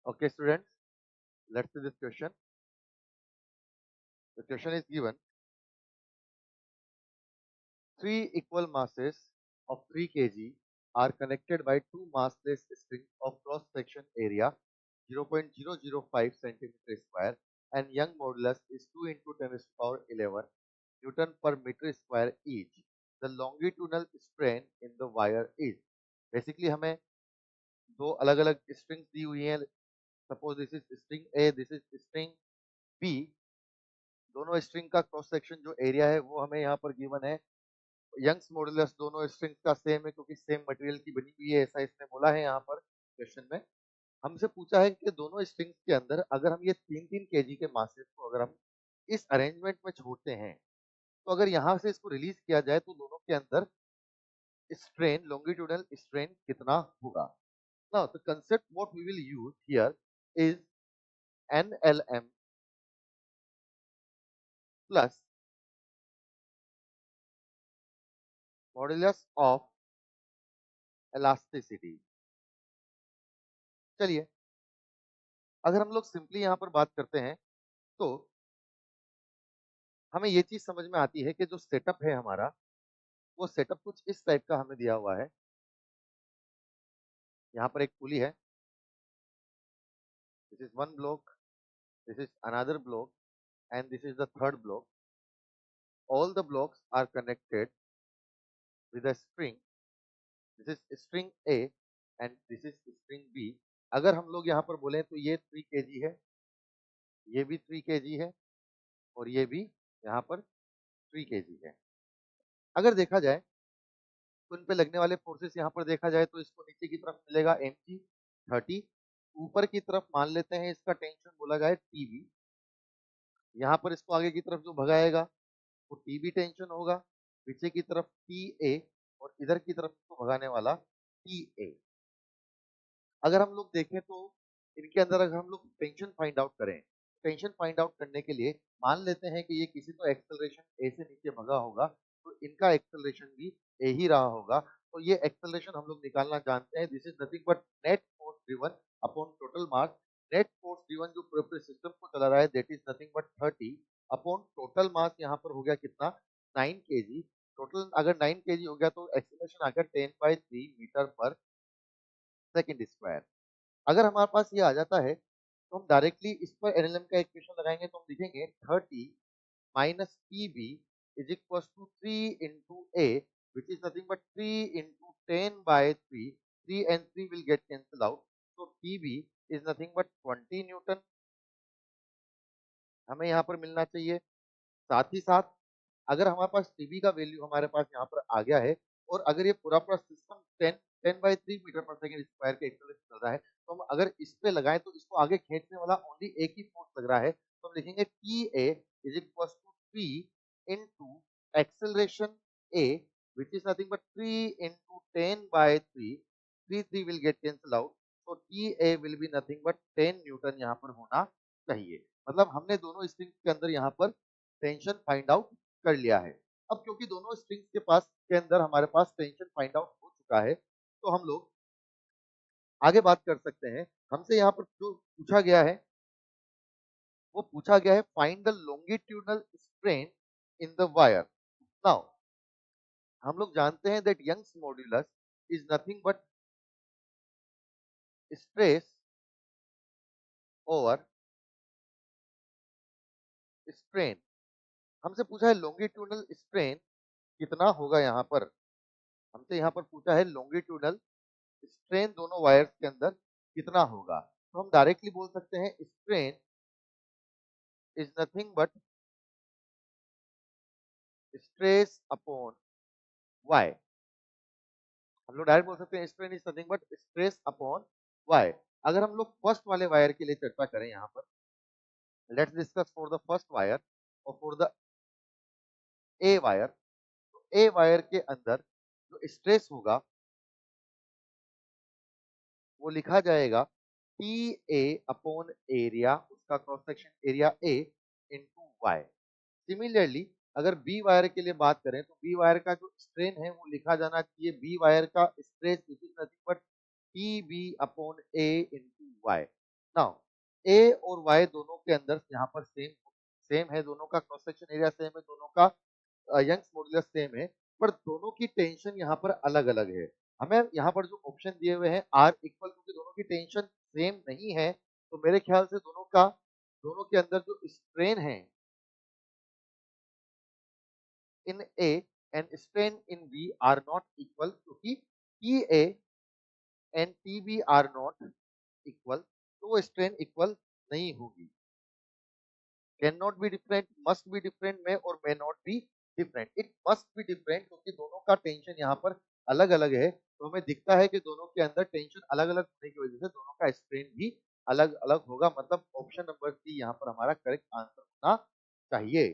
Okay, students, let's see this question. The question is given: three equal masses of 3 kg are connected by two massless strings of cross-section area 0.005 centimeter square, and Young modulus is 2 into 10 to the power 11 Newton per meter square each. The longitudinal strain in the wire is. Basically हमें दो अलग-अलग strings दी हुई हैं. Suppose this is string A, this is string B. दोनों string का cross section जो area है वो हमें यहाँ पर गिवन है. यंग्स मॉडुलस दोनों स्ट्रिंग्स का सेम है क्योंकि सेम मटेरियल की बनी हुई है, ऐसा इसने बोला है यहाँ पर क्वेश्चन में. हमसे पूछा है कि दोनों स्ट्रिंग्स के अंदर अगर हम ये 3-3 केजी के मासेस को अगर हम इस अरेंजमेंट में छोड़ते हैं तो अगर यहाँ से इसको रिलीज किया जाए तो दोनों के अंदर स्ट्रेन, लॉन्गिट्यूडनल स्ट्रेन कितना होगा. Now the concept what we will use here is NLM plus modulus of elasticity. चलिए अगर हम लोग सिंपली यहाँ पर बात करते हैं तो हमें ये चीज समझ में आती है कि जो सेटअप है हमारा वो सेटअप कुछ इस टाइप का हमें दिया हुआ है. यहाँ पर एक पुली है. This is one block, this is another block and this is the third block. All the blocks are connected with a string. This is string A and this is string B. अगर हम लोग यहाँ पर बोले तो ये 3 kg है, ये भी 3 kg है और ये भी यहाँ पर 3 kg है. अगर देखा जाए तो इन पे लगने वाले फोर्सेस यहाँ पर देखा जाए तो इसको नीचे की तरफ मिलेगा mg 30. ऊपर की तरफ मान लेते हैं इसका टेंशन बोला जाए टीबी. यहाँ पर इसको आगे की तरफ जो भगाएगा वो टीबी टेंशन होगा, पीछे की तरफ TA और इधर की तरफ इसको भगाने वाला TA. अगर हम लोग देखें तो इनके अंदर अगर हम लोग टेंशन फाइंड आउट करें, टेंशन फाइंड आउट करने के लिए मान लेते हैं कि ये किसी तो एक्सेलरेशन ए से नीचे भगा होगा तो इनका एक्सेलरेशन भी ए ही रहा होगा. तो ये एक्सेलरेशन हम लोग निकालना जानते हैं. This is nothing but net force driven upon total mass. Net force driven जो पूरे सिस्टम को चला रहा है that is nothing but 30 upon total mass. यहाँ पर हो गया कितना 9 kg. टोटल अगर 9 kg हो गया तो एक्सेलरेशन आ गया 10/3 मीटर पर सेकंड स्क्वायर. अगर हमारे पास ये आ जाता है तो हम डायरेक्टली इस पर एनएलएम का इक्वेशन लगाएंगे तो हम लिखेंगे 30 minus TB is equal to 3 into A which is nothing but 3 into 10/3. 3 and 3 will get cancelled out. So TB is nothing but 20 Newton हमें यहाँ पर मिलना चाहिए. साथ ही साथ अगर हमारे पास टीबी का वैल्यू हमारे पास यहाँ पर आ गया है और अगर ये पूरा पूरा सिस्टम 10/3 मीटर पर सेकंड स्क्वायर के एक्सेलरेशन चल रहा है तो हम अगर इस पे लगाएं तो इसको आगे खींचने वाला ओनली एक ही फोर्स लग रहा है. तो हम लिखेंगे TA is equal to 3 into acceleration A which is nothing but 3 into 10/3. 3 will get cancelled out. So TA will be nothing but 10 Newton यहाँ पर होना चाहिए. मतलब हमने दोनों स्ट्रिंग्स के अंदर यहाँ पर टेंशन फाइंड आउट कर लिया है. अब क्योंकि दोनों स्ट्रिंग्स के पास के अंदर हमारे पास टेंशन फाइंड आउट हो चुका है तो हम लोग आगे बात कर सकते हैं. हमसे यहाँ पर जो पूछा गया है वो पूछा गया है find the longitudinal strain in the wire. Now हम लोग जानते हैं that Young's modulus is nothing but stress over strain. हमसे पूछा है लॉन्गिट्यूडनल स्ट्रेन कितना होगा. यहाँ पर हमसे यहाँ पर पूछा है लॉन्गिट्यूडनल स्ट्रेन दोनों वायर्स के अंदर कितना होगा. तो हम डायरेक्टली बोल सकते हैं strain is nothing but stress upon Y. हम लोग डायरेक्ट बोल सकते हैं strain is nothing but stress upon Y. अगर हम लोग फर्स्ट वाले वायर के लिए चर्चा करें यहाँ पर let's discuss for the first wire और फॉर द ए वायर. तो ए वायर के अंदर जो स्ट्रेस होगा वो लिखा जाएगा टी ए अपॉन एरिया, उसका cross section area A into Y. Similarly अगर बी वायर के लिए बात करें तो बी वायर का जो स्ट्रेन है वो लिखा जाना चाहिए बी वायर का stress which is nothing but T B upon A into Y. A और वाई दोनों के अंदर यहाँ पर सेम सेम है, दोनों का क्रॉस सेक्शन एरिया सेम है, दोनों का यंग्स मॉडुलस सेम है, पर दोनों की टेंशन यहाँ पर अलग-अलग है। हमें यहाँ पर जो ऑप्शन दिए हुए हैं आर इक्वल, क्योंकि दोनों की टेंशन सेम नहीं है, तो मेरे ख्याल से दोनों के अंदर जो स्ट्रेन है in A and strain in B are not equal, क्योंकि T A and T B are not equal, तो वो स्ट्रेन इक्वल नहीं होगी। Can not be different, must be different में, और may not be different. It must be different, क्योंकि दोनों का टेंशन यहाँ पर अलग अलग है, तो हमें दिखता है कि दोनों के अंदर टेंशन अलग अलग होने की वजह से दोनों का स्ट्रेन भी अलग अलग होगा। मतलब ऑप्शन नंबर सी यहाँ पर हमारा करेक्ट आंसर होना चाहिए।